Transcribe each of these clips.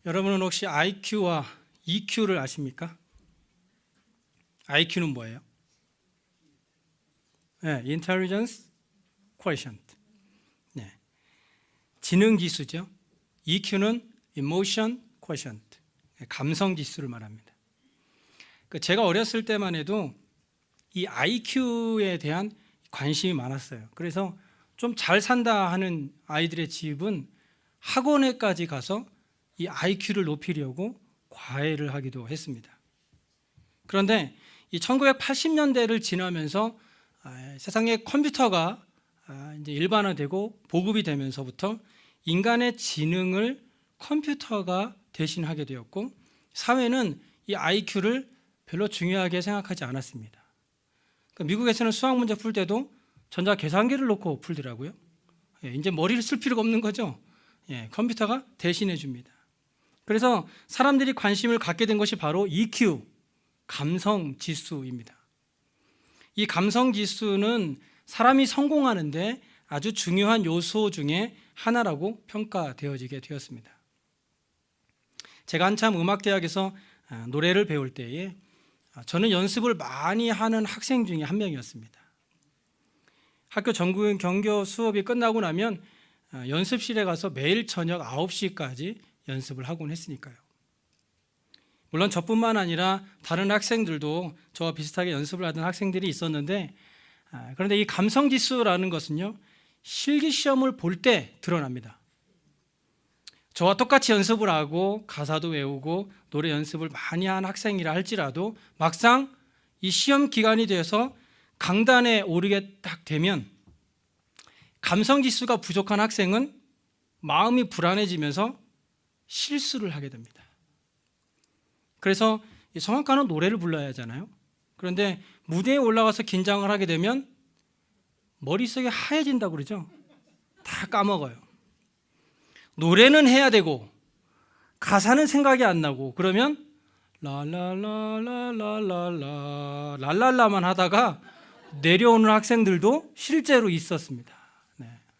여러분은 혹시 IQ와 EQ를 아십니까? IQ는 뭐예요? 네, Intelligence Quotient. 네, 지능 지수죠. EQ는 Emotion Quotient, 감성 지수를 말합니다. 제가 어렸을 때만 해도 이 IQ에 대한 관심이 많았어요. 그래서 좀 잘 산다 하는 아이들의 집은 학원에까지 가서 이 IQ를 높이려고 과외를 하기도 했습니다. 그런데 이 1980년대를 지나면서 세상에 컴퓨터가 이제 일반화되고 보급이 되면서부터 인간의 지능을 컴퓨터가 대신하게 되었고, 사회는 이 IQ를 별로 중요하게 생각하지 않았습니다. 미국에서는 수학 문제 풀 때도 전자 계산기를 놓고 풀더라고요. 이제 머리를 쓸 필요가 없는 거죠. 컴퓨터가 대신해 줍니다. 그래서 사람들이 관심을 갖게 된 것이 바로 EQ, 감성 지수입니다. 이 감성 지수는 사람이 성공하는데 아주 중요한 요소 중에 하나라고 평가되어지게 되었습니다. 제가 한참 음악대학에서 노래를 배울 때에 저는 연습을 많이 하는 학생 중에 한 명이었습니다. 학교 전국 경교 수업이 끝나고 나면 연습실에 가서 매일 저녁 9시까지 연습을 하곤 했으니까요. 물론 저뿐만 아니라 다른 학생들도 저와 비슷하게 연습을 하던 학생들이 있었는데, 그런데 이 감성지수라는 것은요, 실기시험을 볼 때 드러납니다. 저와 똑같이 연습을 하고 가사도 외우고 노래 연습을 많이 한 학생이라 할지라도 막상 이 시험 기간이 돼서 강단에 오르게 딱 되면 감성지수가 부족한 학생은 마음이 불안해지면서 실수를 하게 됩니다. 그래서 성악가는 노래를 불러야 하잖아요. 그런데 무대에 올라가서 긴장을 하게 되면 머릿속이 하얘진다고 그러죠. 다 까먹어요. 노래는 해야 되고 가사는 생각이 안 나고, 그러면 라라라라라라라 랄랄라만 하다가 내려오는 학생들도 실제로 있었습니다.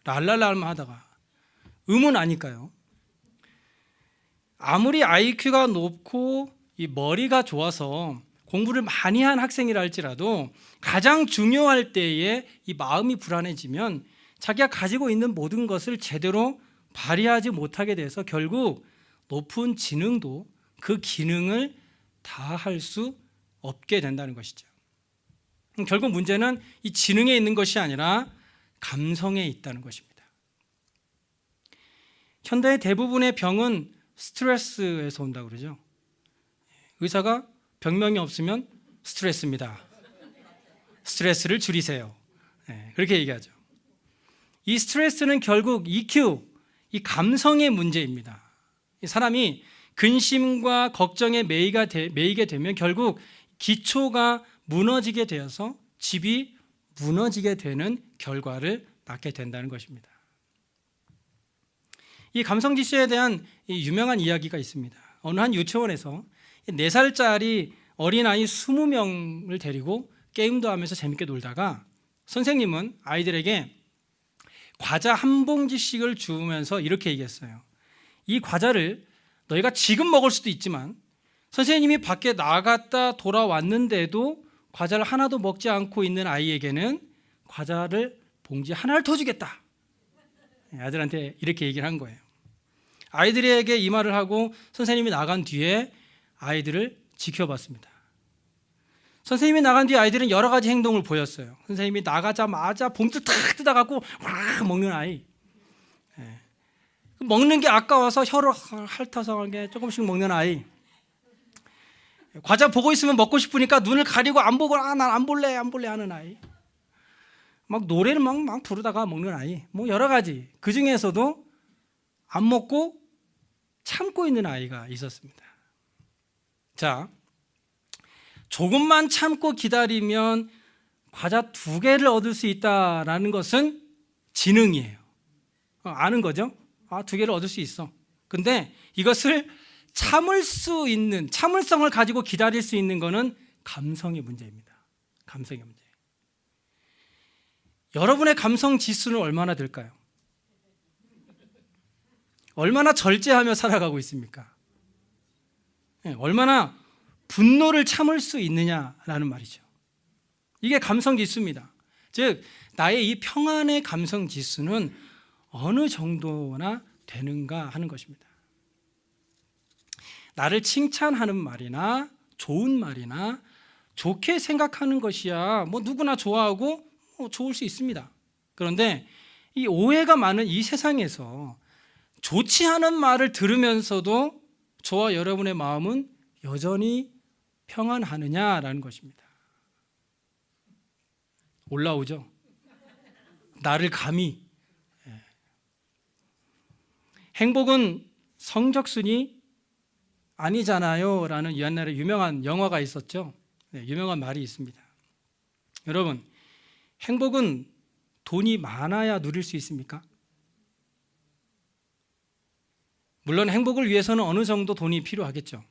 랄랄라만 하다가 음은 아니까요. 아무리 IQ가 높고 이 머리가 좋아서 공부를 많이 한 학생이라 할지라도 가장 중요할 때에 이 마음이 불안해지면 자기가 가지고 있는 모든 것을 제대로 발휘하지 못하게 돼서 결국 높은 지능도 그 기능을 다 할 수 없게 된다는 것이죠. 결국 문제는 이 지능에 있는 것이 아니라 감성에 있다는 것입니다. 현대의 대부분의 병은 스트레스에서 온다고 그러죠. 의사가 병명이 없으면 스트레스입니다. 스트레스를 줄이세요. 그렇게 얘기하죠. 이 스트레스는 결국 EQ, 이 감성의 문제입니다. 이 사람이 근심과 걱정에 매이게 되면 결국 기초가 무너지게 되어서 집이 무너지게 되는 결과를 낳게 된다는 것입니다. 이 감성지수에 대한 유명한 이야기가 있습니다. 어느 한 유치원에서 4살짜리 어린아이 20명을 데리고 게임도 하면서 재밌게 놀다가 선생님은 아이들에게 과자 한 봉지씩을 주면서 이렇게 얘기했어요. 이 과자를 너희가 지금 먹을 수도 있지만 선생님이 밖에 나갔다 돌아왔는데도 과자를 하나도 먹지 않고 있는 아이에게는 과자를 봉지 하나를 더 주겠다. 아들한테 이렇게 얘기를 한 거예요. 아이들에게 이 말을 하고 선생님이 나간 뒤에 아이들을 지켜봤습니다. 선생님이 나간 뒤에 아이들은 여러 가지 행동을 보였어요. 선생님이 나가자마자 봉지를 탁 뜯어갖고 확 먹는 아이, 먹는 게 아까워서 혀를 핥아서 조금씩 먹는 아이, 과자 보고 있으면 먹고 싶으니까 눈을 가리고 안 보고 난 안 볼래 하는 아이, 막 노래를 막 부르다가 먹는 아이, 뭐 여러 가지. 그 중에서도 안 먹고 참고 있는 아이가 있었습니다. 자, 조금만 참고 기다리면 과자 2개를 얻을 수 있다라는 것은 지능이에요. 아는 거죠? 2개를 얻을 수 있어. 근데 이것을 참을 수 있는, 참을성을 가지고 기다릴 수 있는 것은 감성의 문제입니다. 감성의 문제. 여러분의 감성 지수는 얼마나 될까요? 얼마나 절제하며 살아가고 있습니까? 얼마나 분노를 참을 수 있느냐라는 말이죠. 이게 감성 지수입니다. 즉 나의 이 평안의 감성 지수는 어느 정도나 되는가 하는 것입니다. 나를 칭찬하는 말이나 좋은 말이나 좋게 생각하는 것이야 누구나 좋아하고 좋을 수 있습니다. 그런데 이 오해가 많은 이 세상에서 좋지 않은 말을 들으면서도 저와 여러분의 마음은 여전히 평안하느냐라는 것입니다. 올라오죠. 나를 감히. 행복은 성적순이 아니잖아요 라는 옛날에 유명한 영화가 있었죠. 유명한 말이 있습니다. 여러분, 행복은 돈이 많아야 누릴 수 있습니까? 물론 행복을 위해서는 어느 정도 돈이 필요하겠죠.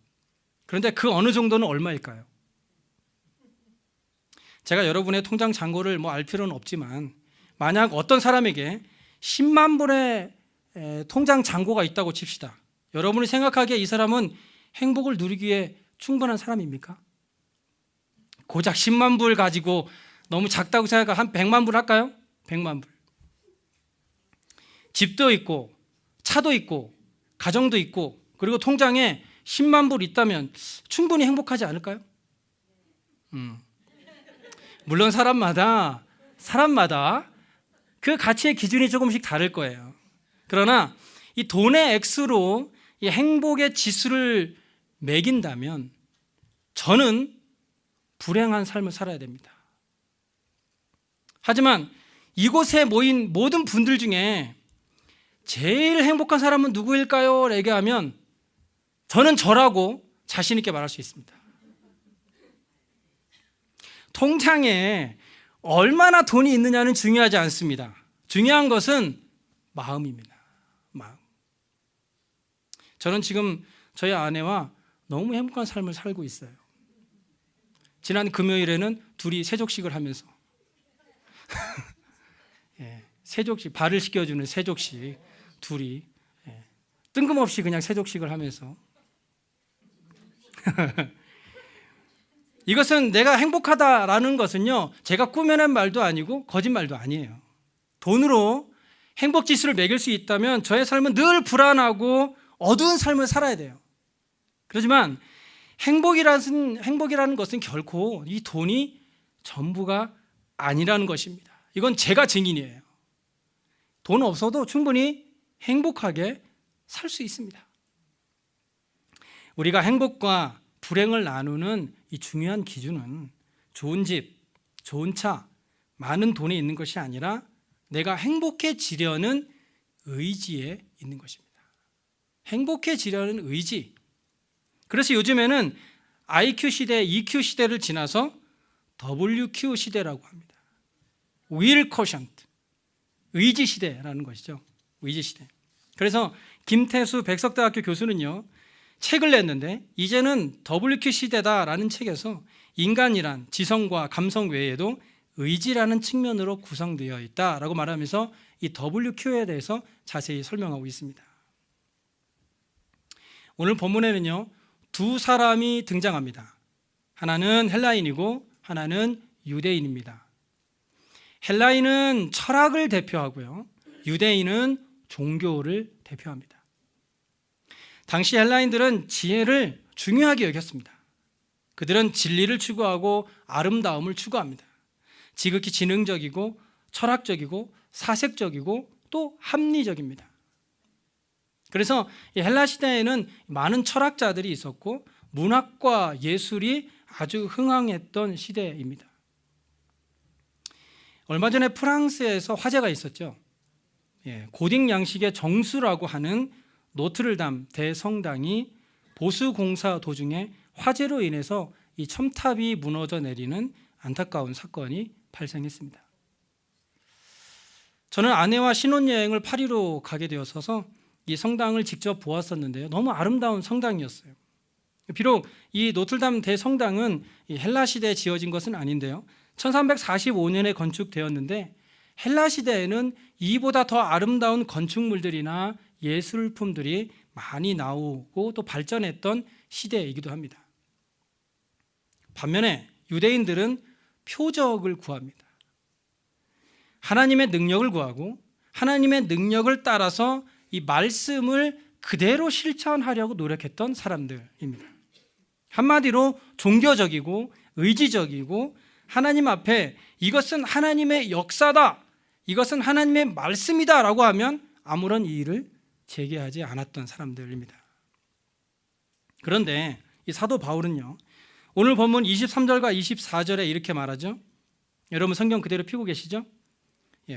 그런데 그 어느 정도는 얼마일까요? 제가 여러분의 통장 잔고를 알 필요는 없지만 만약 어떤 사람에게 10만 불의 통장 잔고가 있다고 칩시다. 여러분이 생각하기에 이 사람은 행복을 누리기에 충분한 사람입니까? 고작 10만 불 가지고 너무 작다고 생각하면 한 100만 불 할까요? 100만 불. 집도 있고 차도 있고 가정도 있고 그리고 통장에 10만 불 있다면 충분히 행복하지 않을까요? 물론 사람마다 그 가치의 기준이 조금씩 다를 거예요. 그러나 이 돈의 액수로 이 행복의 지수를 매긴다면 저는 불행한 삶을 살아야 됩니다. 하지만 이곳에 모인 모든 분들 중에 제일 행복한 사람은 누구일까요? 얘기하면 저는 저라고 자신 있게 말할 수 있습니다. 통장에 얼마나 돈이 있느냐는 중요하지 않습니다. 중요한 것은 마음입니다. 마음. 저는 지금 저희 아내와 너무 행복한 삶을 살고 있어요. 지난 금요일에는 둘이 세족식을 하면서 세족식, 발을 씻겨주는 세족식 둘이 뜬금없이 그냥 세족식을 하면서 이것은 내가 행복하다라는 것은요 제가 꾸며낸 말도 아니고 거짓말도 아니에요. 돈으로 행복지수를 매길 수 있다면 저의 삶은 늘 불안하고 어두운 삶을 살아야 돼요. 그렇지만 행복이라는 것은 결코 이 돈이 전부가 아니라는 것입니다. 이건 제가 증인이에요. 돈 없어도 충분히 행복하게 살 수 있습니다. 우리가 행복과 불행을 나누는 이 중요한 기준은 좋은 집, 좋은 차, 많은 돈이 있는 것이 아니라 내가 행복해지려는 의지에 있는 것입니다. 행복해지려는 의지. 그래서 요즘에는 IQ 시대, EQ 시대를 지나서 WQ 시대라고 합니다. Will Quotient, 의지 시대라는 것이죠. 의지 시대. 그래서 김태수 백석대학교 교수는요 책을 냈는데 이제는 WQ 시대다라는 책에서 인간이란 지성과 감성 외에도 의지라는 측면으로 구성되어 있다라고 말하면서 이 WQ에 대해서 자세히 설명하고 있습니다. 오늘 본문에는요 두 사람이 등장합니다. 하나는 헬라인이고 하나는 유대인입니다. 헬라인은 철학을 대표하고요 유대인은 종교를 대표합니다. 당시 헬라인들은 지혜를 중요하게 여겼습니다. 그들은 진리를 추구하고 아름다움을 추구합니다. 지극히 지능적이고 철학적이고 사색적이고 또 합리적입니다. 그래서 헬라 시대에는 많은 철학자들이 있었고 문학과 예술이 아주 흥황했던 시대입니다. 얼마 전에 프랑스에서 화재가 있었죠. 고딕 양식의 정수라고 하는 노트르담 대성당이 보수 공사 도중에 화재로 인해서 이 첨탑이 무너져 내리는 안타까운 사건이 발생했습니다. 저는 아내와 신혼여행을 파리로 가게 되었어서 이 성당을 직접 보았었는데요. 너무 아름다운 성당이었어요. 비록 이 노트르담 대성당은 이 헬라 시대에 지어진 것은 아닌데요. 1345년에 건축되었는데 헬라 시대에는 이보다 더 아름다운 건축물들이나 예술품들이 많이 나오고 또 발전했던 시대이기도 합니다. 반면에 유대인들은 표적을 구합니다. 하나님의 능력을 구하고 하나님의 능력을 따라서 이 말씀을 그대로 실천하려고 노력했던 사람들입니다. 한마디로 종교적이고 의지적이고 하나님 앞에 이것은 하나님의 역사다, 이것은 하나님의 말씀이다 라고 하면 아무런 이의를 제기하지 않았던 사람들입니다. 그런데 이 사도 바울은요, 오늘 본문 23절과 24절에 이렇게 말하죠. 여러분 성경 그대로 펴고 계시죠?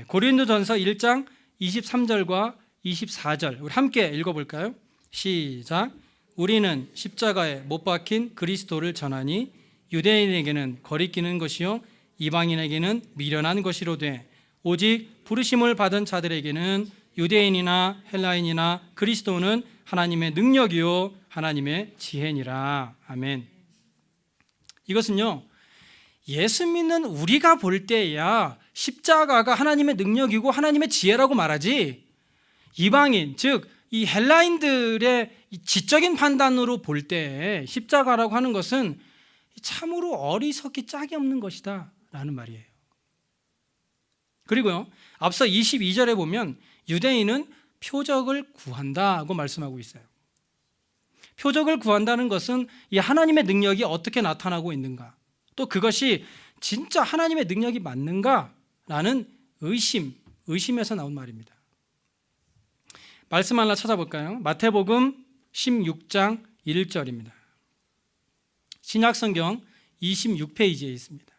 고린도전서 1장 23절과 24절 우리 함께 읽어볼까요? 시작. 우리는 십자가에 못 박힌 그리스도를 전하니 유대인에게는 거리끼는 것이요 이방인에게는 미련한 것이로되 오직 부르심을 받은 자들에게는 유대인이나 헬라인이나 그리스도는 하나님의 능력이요 하나님의 지혜니라. 아멘. 이것은요, 예수 믿는 우리가 볼 때야 십자가가 하나님의 능력이고 하나님의 지혜라고 말하지, 이방인 즉 이 헬라인들의 지적인 판단으로 볼 때 십자가라고 하는 것은 참으로 어리석기 짝이 없는 것이다 라는 말이에요. 그리고요, 앞서 22절에 보면 유대인은 표적을 구한다고 말씀하고 있어요. 표적을 구한다는 것은 이 하나님의 능력이 어떻게 나타나고 있는가, 또 그것이 진짜 하나님의 능력이 맞는가라는 의심에서 나온 말입니다. 말씀 하나 찾아볼까요? 마태복음 16장 1절입니다. 신약성경 26페이지에 있습니다.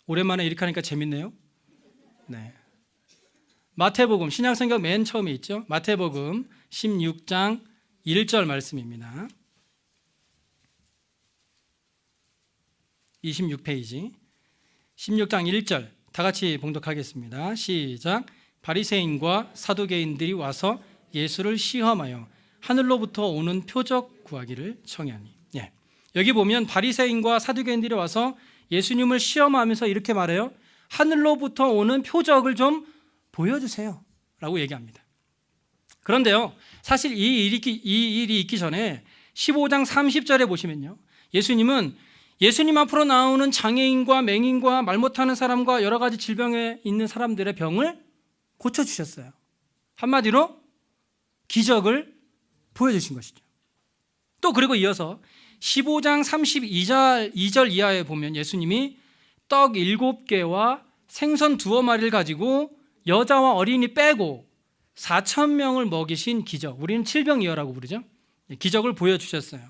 오랜만에 이렇게 하니까 재밌네요. 네. 마태복음 신약성경 맨 처음에 있죠. 마태복음 16장 1절 말씀입니다. 26페이지 16장 1절 다 같이 봉독하겠습니다. 시작. 바리새인과 사두개인들이 와서 예수를 시험하여 하늘로부터 오는 표적 구하기를 청하니. 여기 보면 바리새인과 사두개인들이 와서 예수님을 시험하면서 이렇게 말해요. 하늘로부터 오는 표적을 좀 보여주세요 라고 얘기합니다. 그런데요, 사실 이 일이 있기 전에 15장 30절에 보시면요, 예수님은 예수님 앞으로 나오는 장애인과 맹인과 말 못하는 사람과 여러 가지 질병에 있는 사람들의 병을 고쳐주셨어요. 한마디로 기적을 보여주신 것이죠. 또 그리고 이어서 15장 32절 이하에 보면 예수님이 떡 7개와 생선 2마리를 가지고 여자와 어린이 빼고 4,000명을 먹이신 기적, 우리는 칠병이어라고 부르죠. 기적을 보여주셨어요.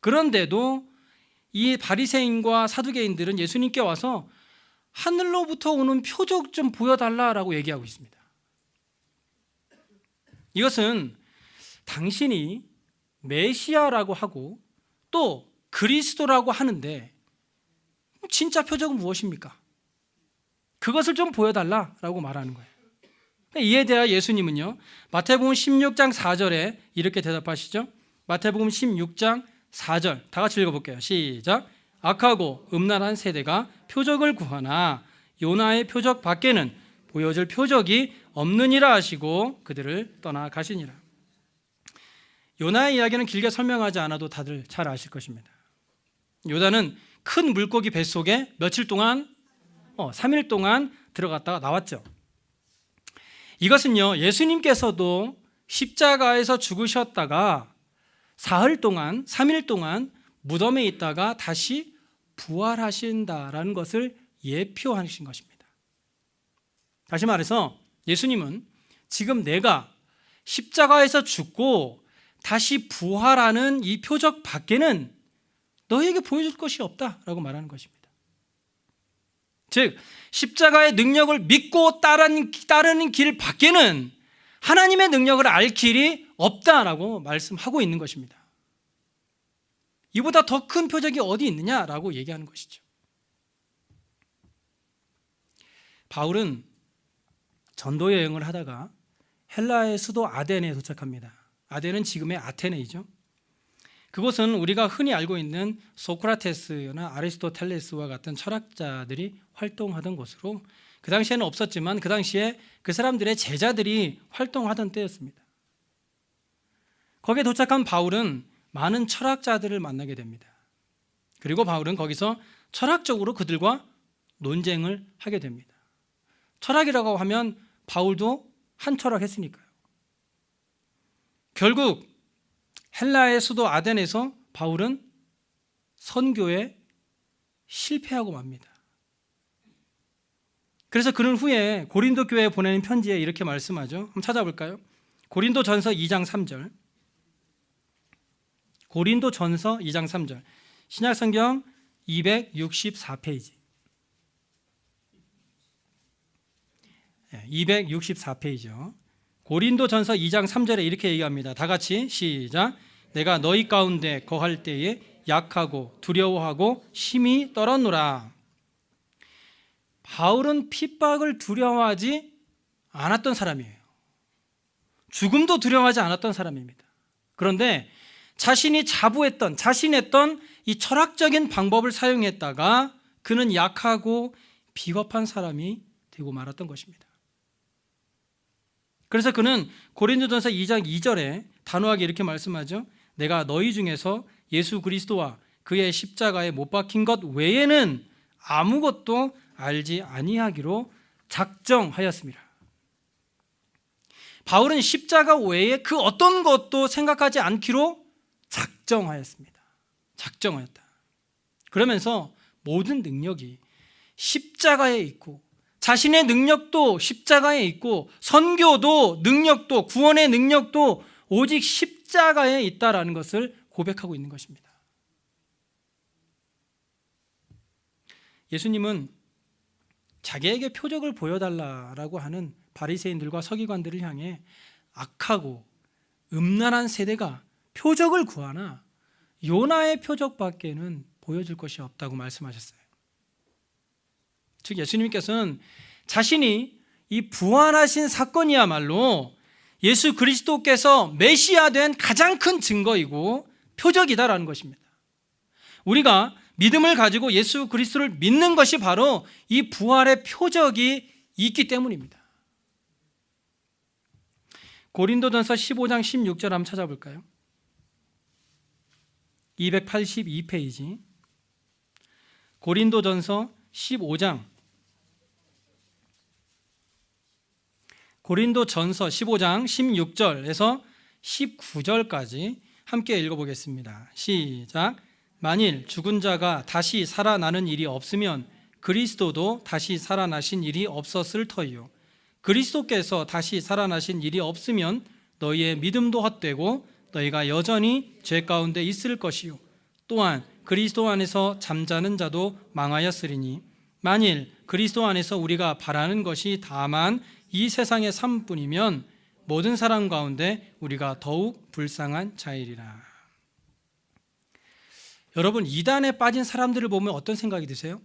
그런데도 이 바리새인과 사두개인들은 예수님께 와서 하늘로부터 오는 표적 좀 보여달라라고 얘기하고 있습니다. 이것은 당신이 메시아라고 하고 또 그리스도라고 하는데 진짜 표적은 무엇입니까? 그것을 좀 보여달라라고 말하는 거예요. 이에 대해 예수님은요, 마태복음 16장 4절에 이렇게 대답하시죠. 마태복음 16장 4절 다 같이 읽어볼게요. 시작. 악하고 음란한 세대가 표적을 구하나 요나의 표적 밖에는 보여줄 표적이 없느니라 하시고 그들을 떠나가시니라. 요나의 이야기는 길게 설명하지 않아도 다들 잘 아실 것입니다. 요나는 큰 물고기 뱃속에 며칠 동안 3일 동안 들어갔다가 나왔죠. 이것은요, 예수님께서도 십자가에서 죽으셨다가 사흘 동안 3일 동안 무덤에 있다가 다시 부활하신다라는 것을 예표하신 것입니다. 다시 말해서 예수님은 지금 내가 십자가에서 죽고 다시 부활하는 이 표적 밖에는 너희에게 보여줄 것이 없다라고 말하는 것입니다. 즉 십자가의 능력을 믿고 따르는 길 밖에는 하나님의 능력을 알 길이 없다라고 말씀하고 있는 것입니다. 이보다 더 큰 표적이 어디 있느냐라고 얘기하는 것이죠. 바울은 전도 여행을 하다가 헬라의 수도 아덴에 도착합니다. 아덴은 지금의 아테네이죠. 그곳은 우리가 흔히 알고 있는 소크라테스나 아리스토텔레스와 같은 철학자들이 활동하던 곳으로, 그 당시에는 없었지만 그 당시에 그 사람들의 제자들이 활동하던 때였습니다. 거기에 도착한 바울은 많은 철학자들을 만나게 됩니다. 그리고 바울은 거기서 철학적으로 그들과 논쟁을 하게 됩니다. 철학이라고 하면 바울도 한 철학했으니까요. 결국 헬라의 수도 아덴에서 바울은 선교에 실패하고 맙니다. 그래서 그는 후에 고린도 교회에 보내는 편지에 이렇게 말씀하죠. 한번 찾아볼까요? 고린도전서 2장 3절. 고린도전서 2장 3절. 신약성경 264페이지. 264페이지요. 고린도전서 2장 3절에 이렇게 얘기합니다. 다 같이 시작. 내가 너희 가운데 거할 때에 약하고 두려워하고 심히 떨었노라. 바울은 핍박을 두려워하지 않았던 사람이에요. 죽음도 두려워하지 않았던 사람입니다. 그런데 자신이 자신했던 이 철학적인 방법을 사용했다가 그는 약하고 비겁한 사람이 되고 말았던 것입니다. 그래서 그는 고린도전서 2장 2절에 단호하게 이렇게 말씀하죠. 내가 너희 중에서 예수 그리스도와 그의 십자가에 못 박힌 것 외에는 아무것도 알지 아니하기로 작정하였습니다. 바울은 십자가 외에 그 어떤 것도 생각하지 않기로 작정하였습니다. 작정하였다. 그러면서 모든 능력이 십자가에 있고 자신의 능력도 십자가에 있고 선교도 능력도 구원의 능력도 오직 십자가에 있다라는 것을 고백하고 있는 것입니다. 예수님은 자기에게 표적을 보여달라고 하는 바리새인들과 서기관들을 향해 악하고 음란한 세대가 표적을 구하나 요나의 표적밖에는 보여줄 것이 없다고 말씀하셨어요. 즉 예수님께서는 자신이 이 부활하신 사건이야말로 예수 그리스도께서 메시아 된 가장 큰 증거이고 표적이다라는 것입니다. 우리가 믿음을 가지고 예수 그리스도를 믿는 것이 바로 이 부활의 표적이 있기 때문입니다. 고린도전서 15장 16절 한번 찾아볼까요? 282페이지. 고린도전서 15장 16절에서 19절까지 함께 읽어보겠습니다. 시작. 만일 죽은 자가 다시 살아나는 일이 없으면 그리스도도 다시 살아나신 일이 없었을 터이요. 그리스도께서 다시 살아나신 일이 없으면 너희의 믿음도 헛되고 너희가 여전히 죄 가운데 있을 것이요. 또한 그리스도 안에서 잠자는 자도 망하였으리니 만일 그리스도 안에서 우리가 바라는 것이 다만 이 세상의 삶뿐이면 모든 사람 가운데 우리가 더욱 불쌍한 자이리라. 여러분, 이단에 빠진 사람들을 보면 어떤 생각이 드세요?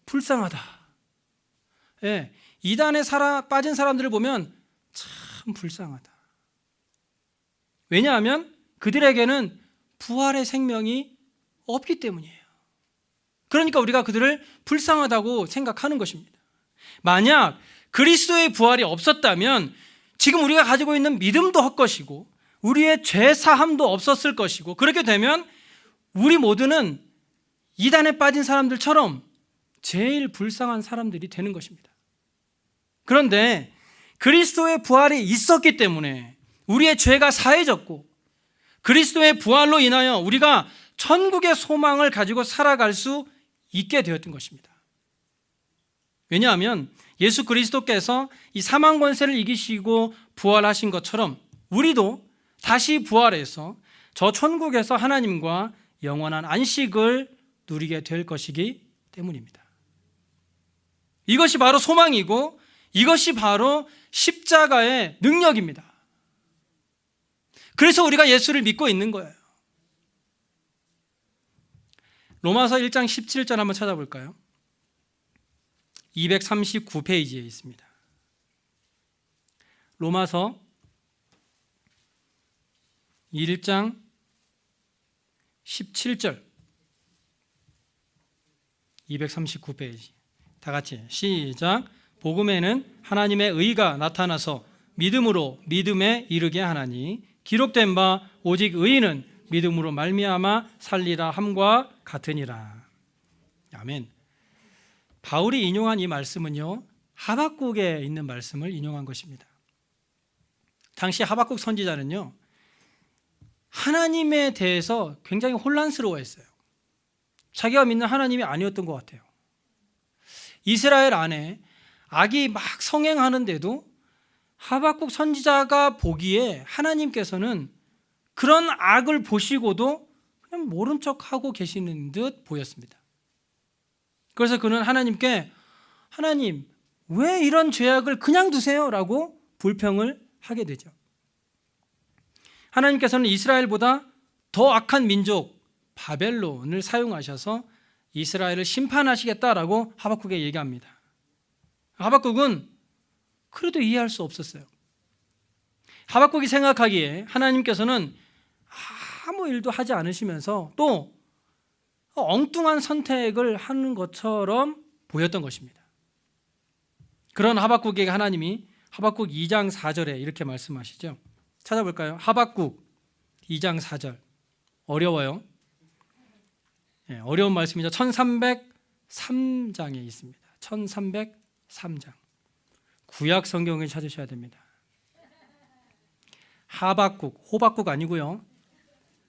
불쌍하다. 예, 이단에 빠진 사람들을 보면 참 불쌍하다. 왜냐하면 그들에게는 부활의 생명이 없기 때문이에요. 그러니까 우리가 그들을 불쌍하다고 생각하는 것입니다. 만약 그리스도의 부활이 없었다면 지금 우리가 가지고 있는 믿음도 헛것이고 우리의 죄 사함도 없었을 것이고 그렇게 되면 우리 모두는 이단에 빠진 사람들처럼 제일 불쌍한 사람들이 되는 것입니다. 그런데 그리스도의 부활이 있었기 때문에 우리의 죄가 사해졌고 그리스도의 부활로 인하여 우리가 천국의 소망을 가지고 살아갈 수 있게 되었던 것입니다. 왜냐하면 예수 그리스도께서 이 사망 권세를 이기시고 부활하신 것처럼 우리도 다시 부활해서 저 천국에서 하나님과 영원한 안식을 누리게 될 것이기 때문입니다. 이것이 바로 소망이고 이것이 바로 십자가의 능력입니다. 그래서 우리가 예수를 믿고 있는 거예요. 로마서 1장 17절 한번 찾아볼까요? 239페이지에 있습니다. 로마서 1장 17절 239페이지 다 같이 시작. 복음에는 하나님의 의가 나타나서 믿음으로 믿음에 이르게 하나니 기록된 바 오직 의인은 믿음으로 말미암아 살리라 함과 같으니라. 아멘. 바울이 인용한 이 말씀은요, 하박국에 있는 말씀을 인용한 것입니다. 당시 하박국 선지자는요, 하나님에 대해서 굉장히 혼란스러워했어요. 자기가 믿는 하나님이 아니었던 것 같아요. 이스라엘 안에 악이 막 성행하는데도 하박국 선지자가 보기에 하나님께서는 그런 악을 보시고도 그냥 모른 척하고 계시는 듯 보였습니다. 그래서 그는 하나님께 하나님, 왜 이런 죄악을 그냥 두세요? 라고 불평을 하게 되죠. 하나님께서는 이스라엘보다 더 악한 민족 바벨론을 사용하셔서 이스라엘을 심판하시겠다라고 하박국에 얘기합니다. 하박국은 그래도 이해할 수 없었어요. 하박국이 생각하기에 하나님께서는 아무 일도 하지 않으시면서 또 엉뚱한 선택을 하는 것처럼 보였던 것입니다. 그런 하박국에게 하나님이 하박국 2장 4절에 이렇게 말씀하시죠. 찾아볼까요? 하박국 2장 4절. 어려워요. 어려운 말씀이죠. 1303장에 있습니다. 1303장. 구약 성경을 찾으셔야 됩니다. 하박국, 호박국 아니고요.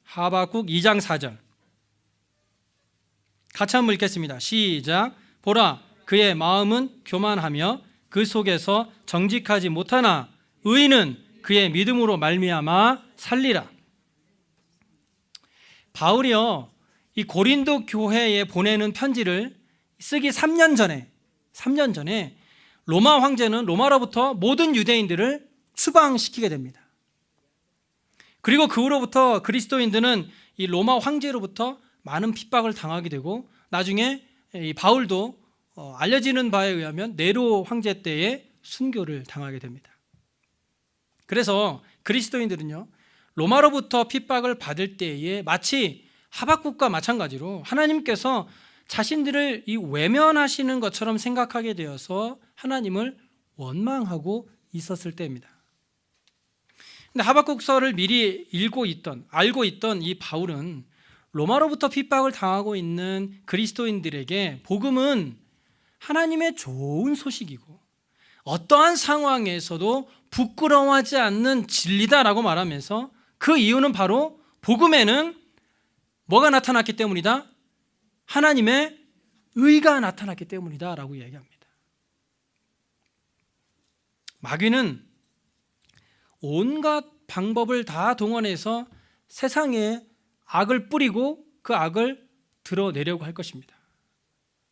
하박국 2장 4절. 같이 한번 읽겠습니다. 시작. 보라, 그의 마음은 교만하며 그 속에서 정직하지 못하나 의인은 그의 믿음으로 말미암아 살리라. 바울이요, 이 고린도 교회에 보내는 편지를 쓰기 3년 전에 로마 황제는 로마로부터 모든 유대인들을 추방시키게 됩니다. 그리고 그 후로부터 그리스도인들은 이 로마 황제로부터 많은 핍박을 당하게 되고 나중에 이 바울도 알려지는 바에 의하면 네로 황제 때에 순교를 당하게 됩니다. 그래서 그리스도인들은요, 로마로부터 핍박을 받을 때에 마치 하박국과 마찬가지로 하나님께서 자신들을 이 외면하시는 것처럼 생각하게 되어서 하나님을 원망하고 있었을 때입니다. 근데 하박국서를 미리 알고 있던 이 바울은 로마로부터 핍박을 당하고 있는 그리스도인들에게 복음은 하나님의 좋은 소식이고 어떠한 상황에서도 부끄러워하지 않는 진리다라고 말하면서 그 이유는 바로 복음에는 뭐가 나타났기 때문이다? 하나님의 의가 나타났기 때문이다 라고 얘기합니다. 마귀는 온갖 방법을 다 동원해서 세상에 악을 뿌리고 그 악을 드러내려고 할 것입니다.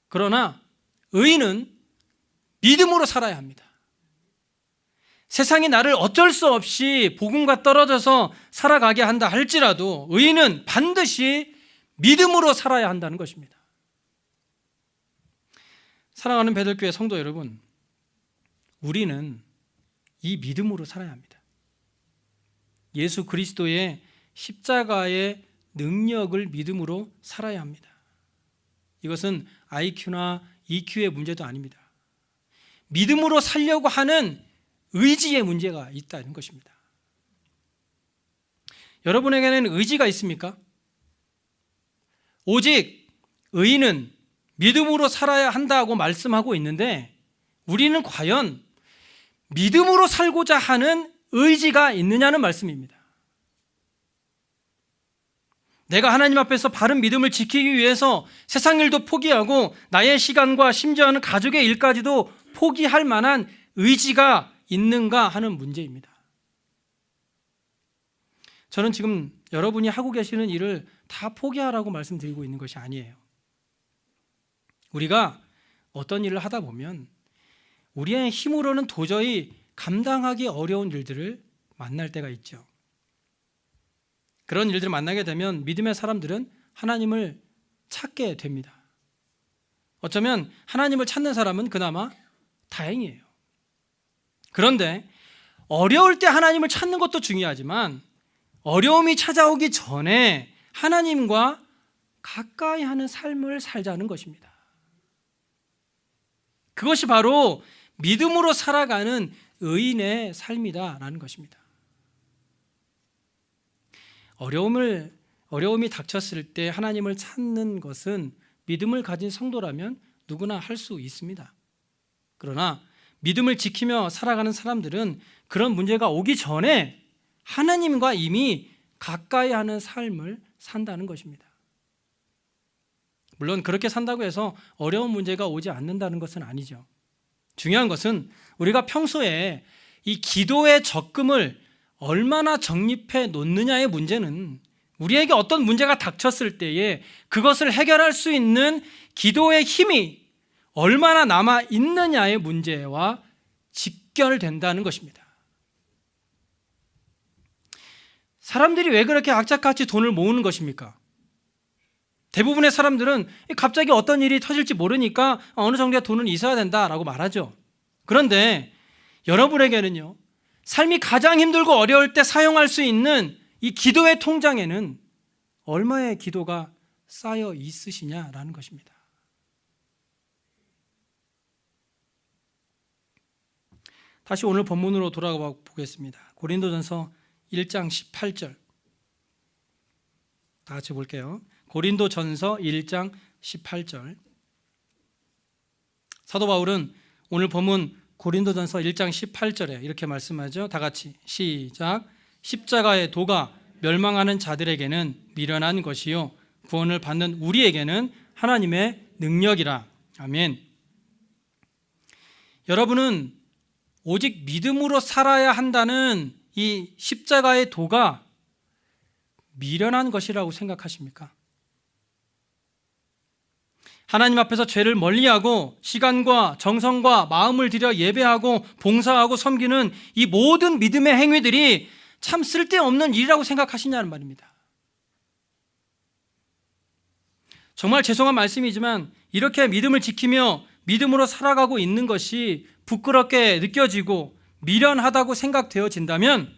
그러나 의인은 믿음으로 살아야 합니다. 세상이 나를 어쩔 수 없이 복음과 떨어져서 살아가게 한다 할지라도 의인은 반드시 믿음으로 살아야 한다는 것입니다. 사랑하는 베들교회 성도 여러분, 우리는 이 믿음으로 살아야 합니다. 예수 그리스도의 십자가의 능력을 믿음으로 살아야 합니다. 이것은 IQ나 EQ의 문제도 아닙니다. 믿음으로 살려고 하는 의지의 문제가 있다는 것입니다. 여러분에게는 의지가 있습니까? 오직 의인은 믿음으로 살아야 한다고 말씀하고 있는데 우리는 과연 믿음으로 살고자 하는 의지가 있느냐는 말씀입니다. 내가 하나님 앞에서 바른 믿음을 지키기 위해서 세상 일도 포기하고 나의 시간과 심지어는 가족의 일까지도 포기할 만한 의지가 있는가 하는 문제입니다. 저는 지금 여러분이 하고 계시는 일을 다 포기하라고 말씀드리고 있는 것이 아니에요. 우리가 어떤 일을 하다 보면 우리의 힘으로는 도저히 감당하기 어려운 일들을 만날 때가 있죠. 그런 일들을 만나게 되면 믿음의 사람들은 하나님을 찾게 됩니다. 어쩌면 하나님을 찾는 사람은 그나마 다행이에요. 그런데 어려울 때 하나님을 찾는 것도 중요하지만 어려움이 찾아오기 전에 하나님과 가까이 하는 삶을 살자는 것입니다. 그것이 바로 믿음으로 살아가는 의인의 삶이다라는 것입니다. 어려움이 닥쳤을 때 하나님을 찾는 것은 믿음을 가진 성도라면 누구나 할 수 있습니다. 그러나 믿음을 지키며 살아가는 사람들은 그런 문제가 오기 전에 하나님과 이미 가까이 하는 삶을 산다는 것입니다. 물론 그렇게 산다고 해서 어려운 문제가 오지 않는다는 것은 아니죠. 중요한 것은 우리가 평소에 이 기도의 적금을 얼마나 적립해 놓느냐의 문제는 우리에게 어떤 문제가 닥쳤을 때에 그것을 해결할 수 있는 기도의 힘이 얼마나 남아 있느냐의 문제와 직결된다는 것입니다. 사람들이 왜 그렇게 악착같이 돈을 모으는 것입니까? 대부분의 사람들은 갑자기 어떤 일이 터질지 모르니까 어느 정도의 돈은 있어야 된다라고 말하죠. 그런데 여러분에게는요, 삶이 가장 힘들고 어려울 때 사용할 수 있는 이 기도의 통장에는 얼마의 기도가 쌓여 있으시냐라는 것입니다. 다시 오늘 본문으로 돌아가 보겠습니다. 고린도전서 1장 18절 다 같이 볼게요. 고린도전서 1장 18절. 사도 바울은 오늘 본문 고린도전서 1장 18절에 이렇게 말씀하죠. 다 같이 시작. 십자가의 도가 멸망하는 자들에게는 미련한 것이요 구원을 받는 우리에게는 하나님의 능력이라. 아멘. 여러분은 오직 믿음으로 살아야 한다는 이 십자가의 도가 미련한 것이라고 생각하십니까? 하나님 앞에서 죄를 멀리하고 시간과 정성과 마음을 들여 예배하고 봉사하고 섬기는 이 모든 믿음의 행위들이 참 쓸데없는 일이라고 생각하시냐는 말입니다. 정말 죄송한 말씀이지만 이렇게 믿음을 지키며 믿음으로 살아가고 있는 것이 부끄럽게 느껴지고 미련하다고 생각되어진다면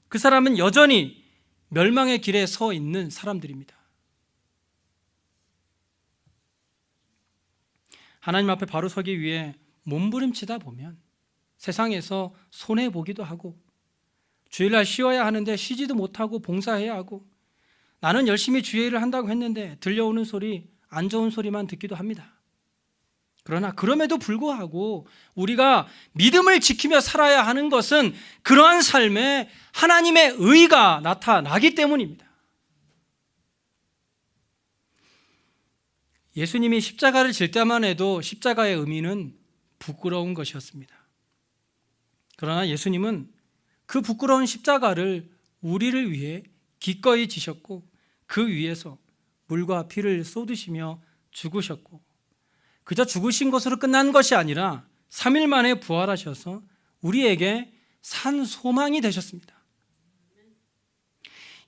그 사람은 여전히 멸망의 길에 서 있는 사람들입니다. 하나님 앞에 바로 서기 위해 몸부림치다 보면 세상에서 손해보기도 하고 주일날 쉬어야 하는데 쉬지도 못하고 봉사해야 하고 나는 열심히 주일을 한다고 했는데 들려오는 소리, 안 좋은 소리만 듣기도 합니다. 그러나 그럼에도 불구하고 우리가 믿음을 지키며 살아야 하는 것은 그러한 삶에 하나님의 의가 나타나기 때문입니다. 예수님이 십자가를 질 때만 해도 십자가의 의미는 부끄러운 것이었습니다. 그러나 예수님은 그 부끄러운 십자가를 우리를 위해 기꺼이 지셨고 그 위에서 물과 피를 쏟으시며 죽으셨고 그저 죽으신 것으로 끝난 것이 아니라 3일 만에 부활하셔서 우리에게 산 소망이 되셨습니다.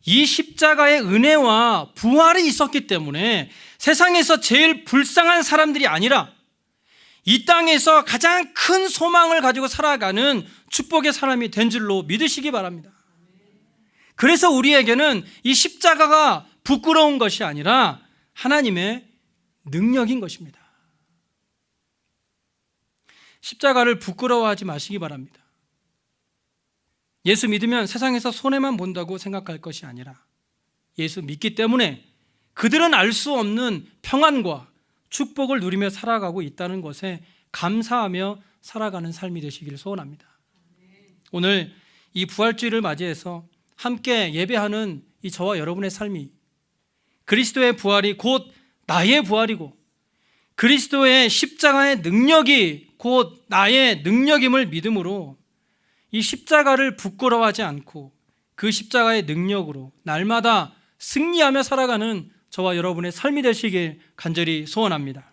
이 십자가의 은혜와 부활이 있었기 때문에 세상에서 제일 불쌍한 사람들이 아니라 이 땅에서 가장 큰 소망을 가지고 살아가는 축복의 사람이 된 줄로 믿으시기 바랍니다. 그래서 우리에게는 이 십자가가 부끄러운 것이 아니라 하나님의 능력인 것입니다. 십자가를 부끄러워하지 마시기 바랍니다. 예수 믿으면 세상에서 손해만 본다고 생각할 것이 아니라 예수 믿기 때문에 그들은 알 수 없는 평안과 축복을 누리며 살아가고 있다는 것에 감사하며 살아가는 삶이 되시기를 소원합니다. 오늘 이 부활주일을 맞이해서 함께 예배하는 이 저와 여러분의 삶이 그리스도의 부활이 곧 나의 부활이고 그리스도의 십자가의 능력이 곧 나의 능력임을 믿음으로 이 십자가를 부끄러워하지 않고 그 십자가의 능력으로 날마다 승리하며 살아가는 저와 여러분의 삶이 되시길 간절히 소원합니다.